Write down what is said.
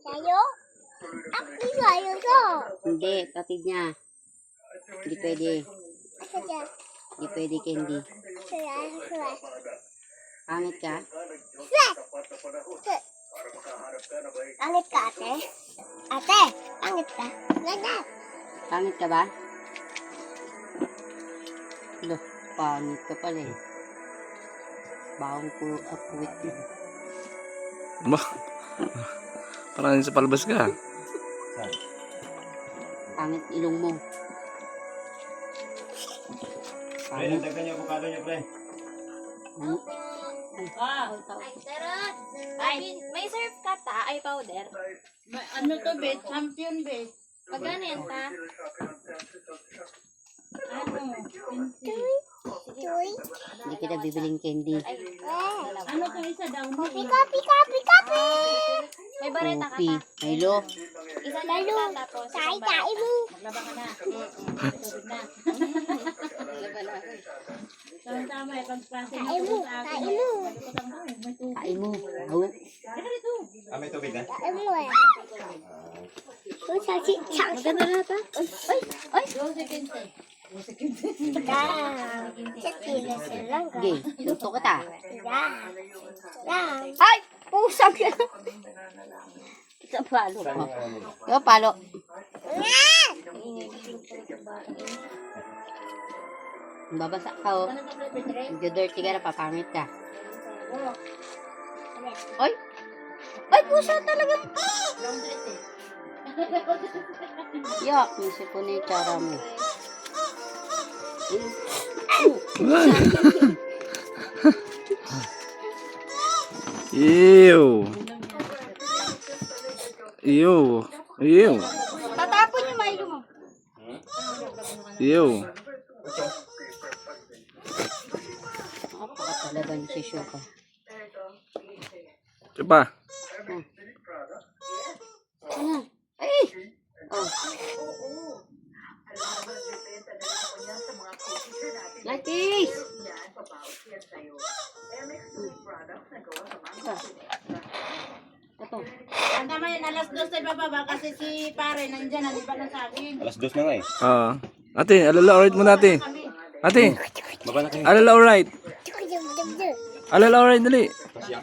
Tayo? Ako tayo to. Hindi, kapatid niya. Hindi pwede. Asa dyan? Hindi pwede, Candy. Sura. Pangit ka? Set! Set! Pangit ka, ate? Ate, pangit ka? Ganda. Pangit ka ba? Loh, pangit ka pala eh. Bawang ko apuwit mo. Ba? Parang sa palabas ka. Pangit ilong mo. Pre, nagdagan niyo avocado niyo, pre. Hmm? Ay, may serve ka ta? Ay, powder. Ano to, be? Champion, be? Magkano yan ta? Ano? Uy. Hindi kita bibiling candy. Ano to isa daw? Kopi, kopi, kopi, kopi. May bareta ka Kopi. ta? Milo. Isa lang ka tapos. Tay, tay mo. Maglaba ka na. Tubig na. Tama eh, pagpasok Tay mo, tay mo. Kain mo. Awit. Ah, may tubig na? Tay mo eh. Uy, sakit, sakit. Maganda na ta? Ah, sakit na sila. Sige, luto ka ta. Ay, pusang ka. Sa palo ko. Yo, palo. Babasa ka oh. Dirty ka na, papangit ka. Oy! Ay, pusa talaga. Yak, misip ko na yung tsara mo. Ew. Ew. Ew. Tatapon yung mailo mo. Ew. Napaka talaga ni si Shuka. Diba? Ano? Ay! Oh. Latis! Ito. Ang tama yan, alas 2 sa bababa kasi si pare nandyan, naliba na sa akin. Alas 2 na nga eh. Ate, alala alright muna ate. Ate, Baba na kayo. alala alright. Alala alright, dali. Siya.